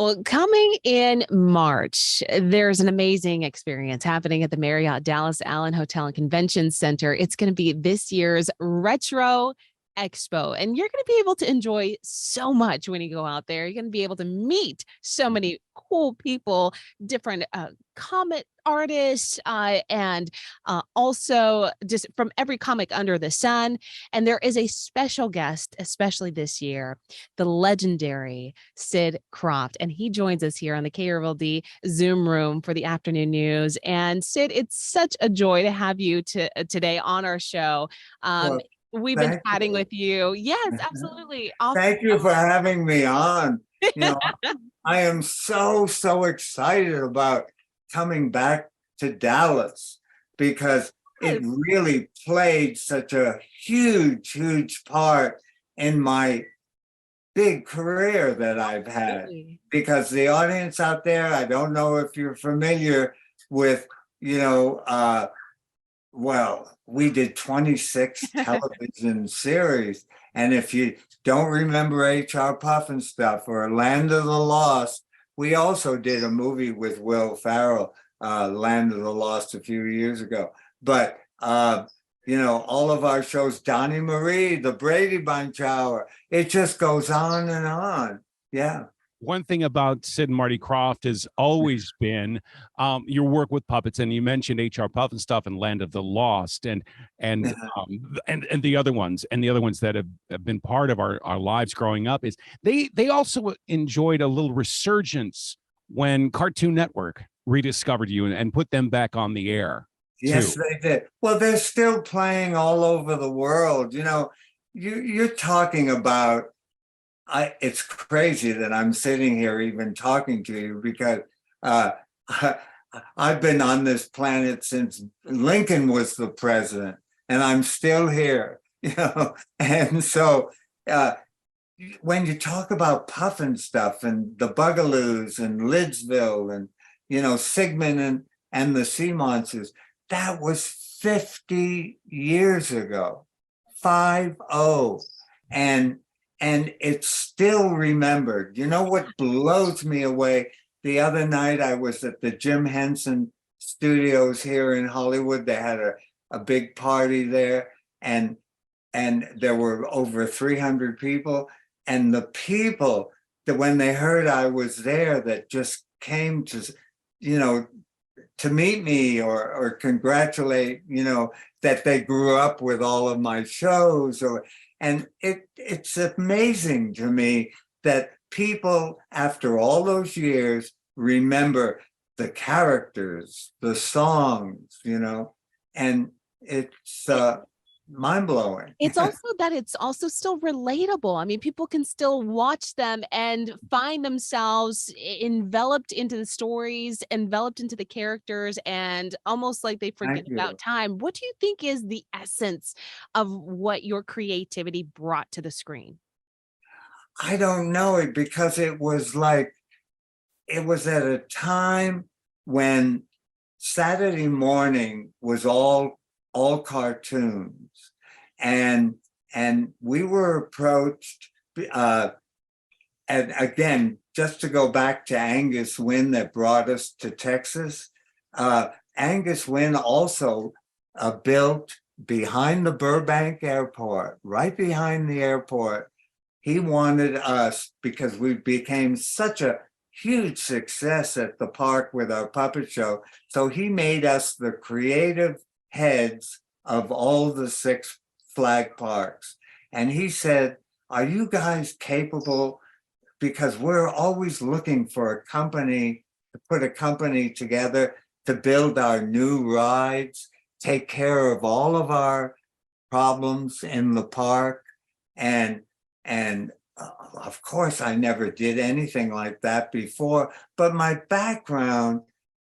Well, coming in March, there's an amazing experience happening at the Marriott Dallas Allen Hotel and Convention Center. It's going to be this year's Retro Expo, and you're going to be able to enjoy so much when you go out there. You're going to be able to meet so many cool people, different comic artists, and also just from every comic under the sun. And there is a special guest, especially this year, the legendary Sid Krofft. And he joins us here on the KRLD Zoom room for the afternoon news. And Sid, it's such a joy to have you today on our show. Well, We've been chatting you. with you. Yes, absolutely. Awesome. Thank you for having me on. You know, I am so excited about coming back to Dallas because it really played such a huge part in my big career that I've had. Absolutely. Because the audience out there, I don't know if you're familiar with, well, we did 26 television series. And if you don't remember H.R. Pufnstuf or Land of the Lost, we also did a movie with Will Ferrell, Land of the Lost, a few years ago. But, all of our shows, Donnie Marie, The Brady Bunch Hour, it just goes on and on. Yeah. One thing about Sid and Marty Krofft has always been your work with puppets, and you mentioned H.R. Pufnstuf and Land of the Lost, and the other ones, that have been part of our lives growing up. Is they also enjoyed a little resurgence when Cartoon Network rediscovered you and put them back on the air. Yes, they did. Well, they're still playing all over the world. You're talking about. It's crazy that I'm sitting here even talking to you because I've been on this planet since Lincoln was the president, and I'm still here, And so when you talk about Pufnstuf and the Bugaloos and Lidsville and, Sigmund and the Sea Monsters, that was 50 years ago, 50. And it's still remembered. You know what blows me away? The other night I was at the Jim Henson Studios here in Hollywood. They had a big party there, and there were over 300 people. And the people that when they heard I was there, that just came to, to meet me or congratulate, that they grew up with all of my shows and it's amazing to me that people, after all those years, remember the characters, the songs, and it's mind-blowing. It's also that it's also still relatable. I mean, people can still watch them and find themselves enveloped into the stories, enveloped into the characters, and almost like they forget about time. What do you think is the essence of what your creativity brought to the screen? I don't know it because it was at a time when Saturday morning was all cartoons. And we were approached, and again, just to go back to Angus Wynne that brought us to Texas, Angus Wynne also built behind the Burbank airport, right behind the airport. He wanted us, because we became such a huge success at the park with our puppet show, so he made us the creative heads of all the 6 flag parks. And he said, are you guys capable? Because we're always looking for a company, to put a company together to build our new rides, take care of all of our problems in the park. And of course, I never did anything like that before, but my background,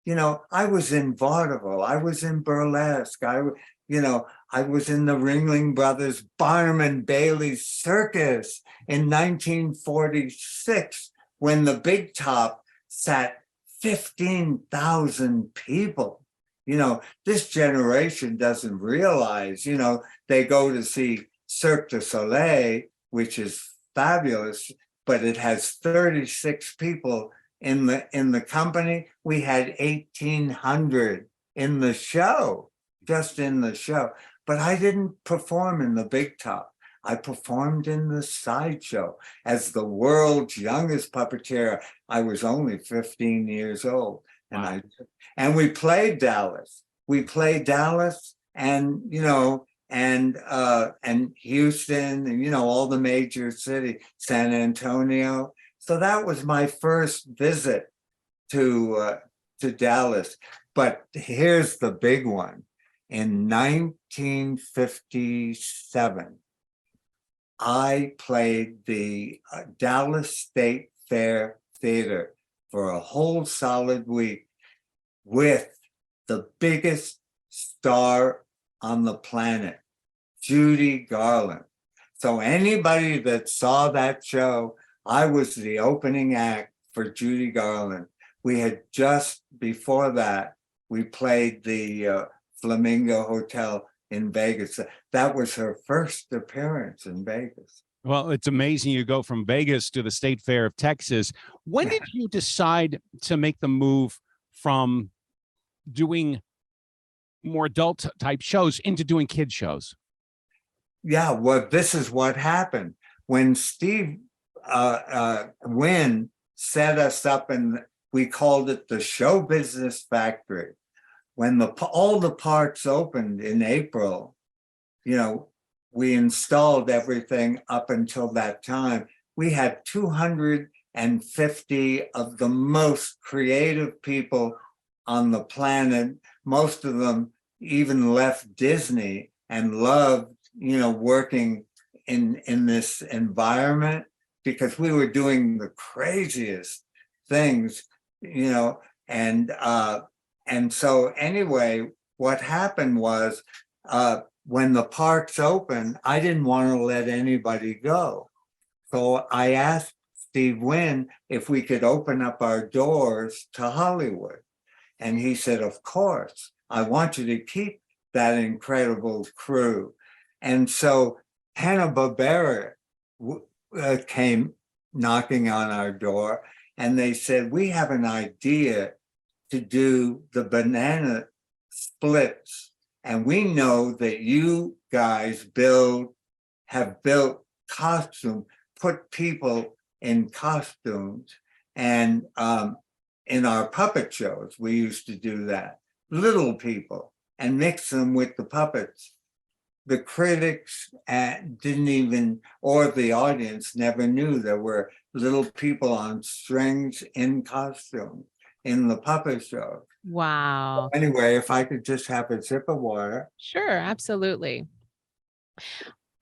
I was in vaudeville, I was in burlesque, I was in the Ringling Brothers Barnum and Bailey Circus in 1946 when the Big Top sat 15,000 people. This generation doesn't realize, they go to see Cirque du Soleil, which is fabulous, but it has 36 people in the company. We had 1,800 in the show, just in the show. But I didn't perform in the big top. I performed in the sideshow as the world's youngest puppeteer. I was only 15 years old, and Wow. and we played Dallas. We played Dallas, and and Houston, and all the major cities, San Antonio. So that was my first visit to Dallas. But here's the big one. In 1957, I played the Dallas State Fair Theater for a whole solid week with the biggest star on the planet, Judy Garland. So anybody that saw that show, I was the opening act for Judy Garland. We had just before that, we played the Flamingo Hotel in Vegas. That was her first appearance in Vegas. Well, it's amazing you go from Vegas to the State Fair of Texas. When did you decide to make the move from doing more adult type shows into doing kid shows? Yeah, well, this is what happened. When Steve Wynne set us up, and we called it the Show Business Factory. When all the parks opened in April, we installed everything up until that time. We had 250 of the most creative people on the planet. Most of them even left Disney and loved, working in this environment, because we were doing the craziest things, and so anyway, what happened was, when the parks opened, I didn't want to let anybody go. So I asked Steve Wynne if we could open up our doors to Hollywood. And he said, of course, I want you to keep that incredible crew. And so Hanna-Barbera came knocking on our door, and they said, we have an idea to do the banana splits. And we know that you guys have built costume, put people in costumes. And in our puppet shows, we used to do that. Little people, and mix them with the puppets. The critics didn't even, or the audience never knew there were little people on strings in costume in the puppet show. Wow. Anyway, if I could just have a sip of water. Sure, absolutely.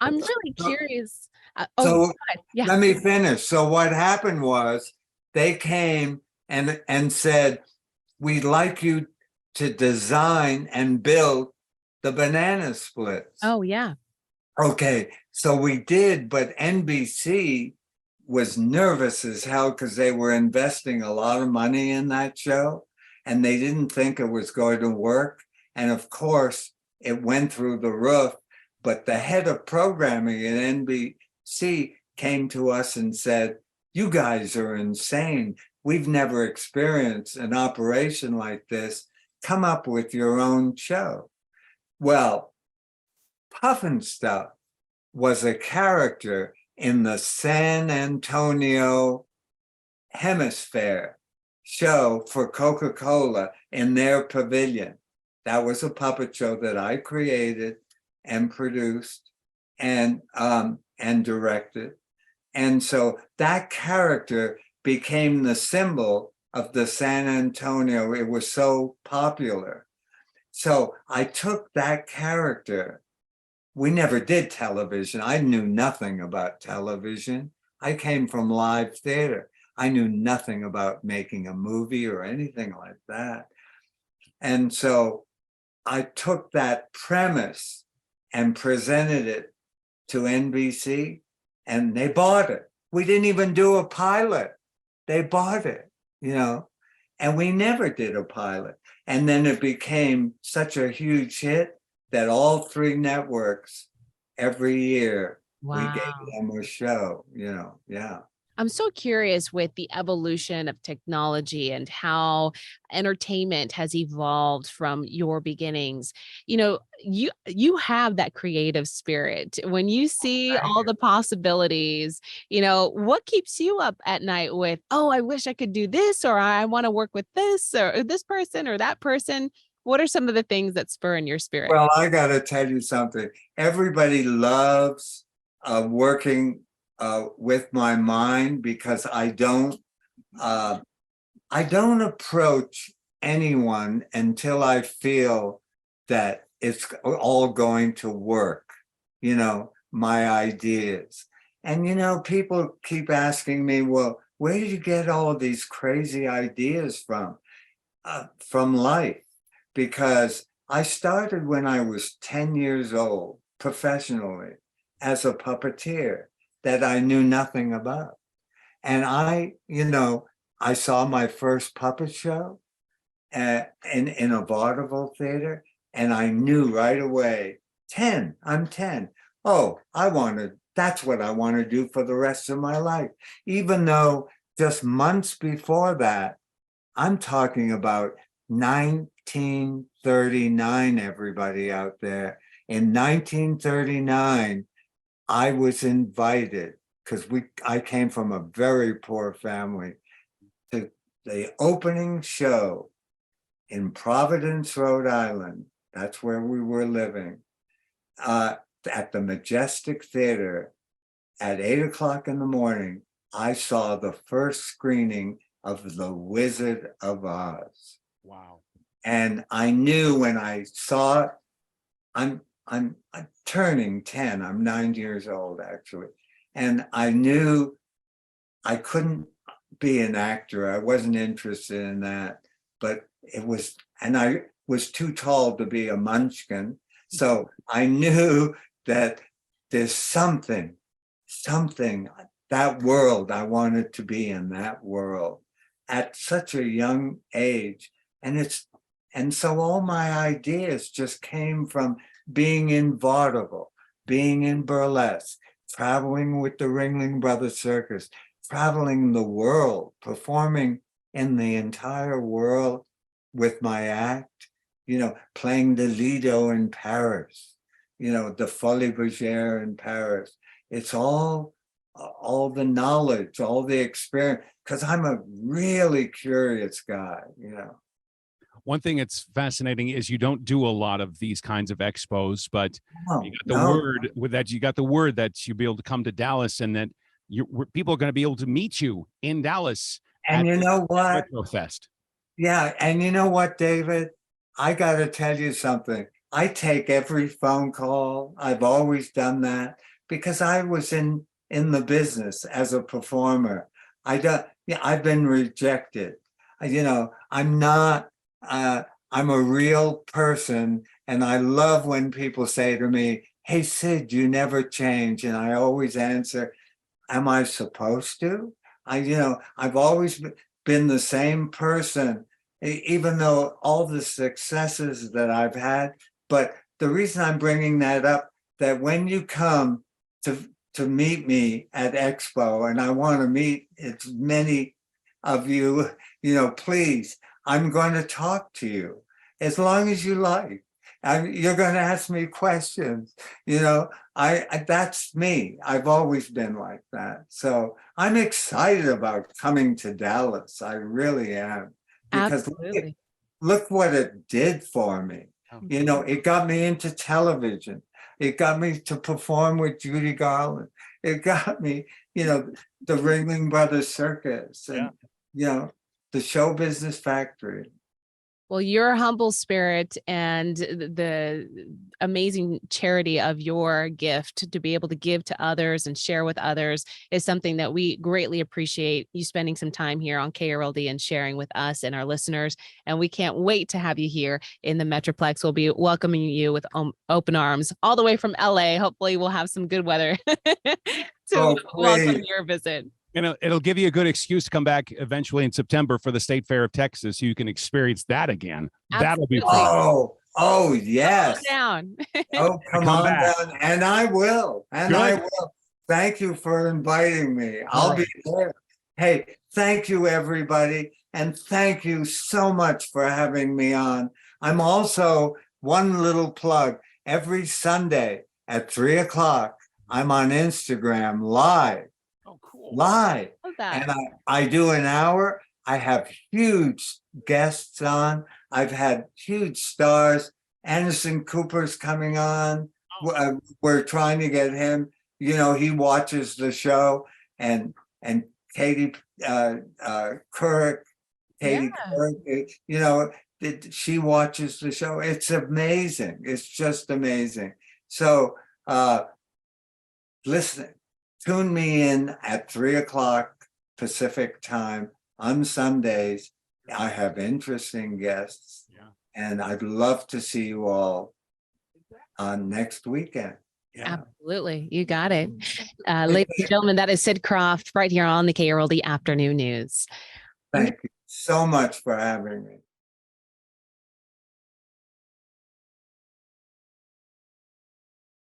I'm really curious. So yeah. let me finish. So what happened was, they came and said, we'd like you to design and build the banana splits. Oh, yeah. Okay, so we did, but NBC was nervous as hell because they were investing a lot of money in that show, and they didn't think it was going to work. And of course, it went through the roof. But the head of programming at NBC came to us and said, you guys are insane. We've never experienced an operation like this. Come up with your own show. Well, Pufnstuf was a character in the San Antonio Hemisphere show for Coca-Cola in their pavilion. That was a puppet show that I created and produced and directed. And so that character became the symbol of the San Antonio. It was so popular. So I took that character. We never did television. I knew nothing about television. I came from live theater. I knew nothing about making a movie or anything like that. And so I took that premise and presented it to NBC, and they bought it. We didn't even do a pilot. They bought it, and we never did a pilot. And then it became such a huge hit that all three networks every year, Wow. we gave them a show, yeah. I'm so curious with the evolution of technology and how entertainment has evolved from your beginnings. You have that creative spirit. When you see all the possibilities, what keeps you up at night with, oh, I wish I could do this, or I want to work with this or this person or that person? What are some of the things that spur in your spirit? Well, I got to tell you something. Everybody loves working with my mind because I don't approach anyone until I feel that it's all going to work, my ideas. And, people keep asking me, well, where did you get all of these crazy ideas from? From life. Because I started when I was 10 years old professionally as a puppeteer that I knew nothing about. And I saw my first puppet show in a vaudeville theater, and I knew right away, I'm 10. Oh, that's what I want to do for the rest of my life. Even though just months before that, I'm talking about 1939, everybody out there. In 1939, I was invited, because I came from a very poor family, to the opening show in Providence, Rhode Island. That's where we were living, at the Majestic Theater at 8 o'clock in the morning. I saw the first screening of The Wizard of Oz. Wow. And I knew when I saw it, I'm turning 10. I'm 9 years old, actually. And I knew I couldn't be an actor. I wasn't interested in that. But I was too tall to be a munchkin. So I knew that there's something, that world, I wanted to be in that world at such a young age. And so all my ideas just came from being in vaudeville, being in burlesque, traveling with the Ringling Brothers Circus, traveling the world, performing in the entire world with my act, playing the Lido in Paris, the Folies Bergère in Paris. It's all the knowledge, all the experience, because I'm a really curious guy. One thing that's fascinating is you don't do a lot of these kinds of expos, but you got the No. word with that. You got the word that you'll be able to come to Dallas, and that people are going to be able to meet you in Dallas. And you know what? Retro Fest. Yeah, and you know what, David? I got to tell you something. I take every phone call. I've always done that because I was in the business as a performer. I've been rejected. I'm not. I'm a real person, and I love when people say to me, "Hey, Sid, you never change," and I always answer, "Am I supposed to?" I've always been the same person, even though all the successes that I've had. But the reason I'm bringing that up, that when you come to meet me at Expo, and I want to meet as many of you, please, I'm going to talk to you as long as you like. You're going to ask me questions. That's me. I've always been like that. So I'm excited about coming to Dallas. I really am. Because Absolutely. look what it did for me. It got me into television. It got me to perform with Judy Garland. It got me, the Ringling Brothers Circus, and, the Show Business Factory. Well, your humble spirit and the amazing charity of your gift to be able to give to others and share with others is something that we greatly appreciate you spending some time here on KRLD and sharing with us and our listeners. And we can't wait to have you here in the Metroplex. We'll be welcoming you with open arms all the way from LA. Hopefully we'll have some good weather to welcome your visit. It'll give you a good excuse to come back eventually in September for the State Fair of Texas, so you can experience that again. Absolutely. That'll be fun. Oh, yes. Come down. Come on down, and I will, Thank you for inviting me. I'll be there. Hey, thank you, everybody. And thank you so much for having me on. I'm also, one little plug, every Sunday at 3:00, I'm on Instagram live. Oh, cool. Live. Love that. And I do an hour. I have huge guests on. I've had huge stars. Anderson Cooper's coming on. We're trying to get him. You know, he watches the show, and Katie Couric, Katie Couric, you know, she watches the show. It's amazing. It's just amazing. So listen, tune me in at 3:00 Pacific time on Sundays. I have interesting guests, and I'd love to see you all on next weekend. Yeah. Absolutely. You got it. Ladies and gentlemen, that is Sid Krofft right here on the KRLD Afternoon News. Thank you so much for having me.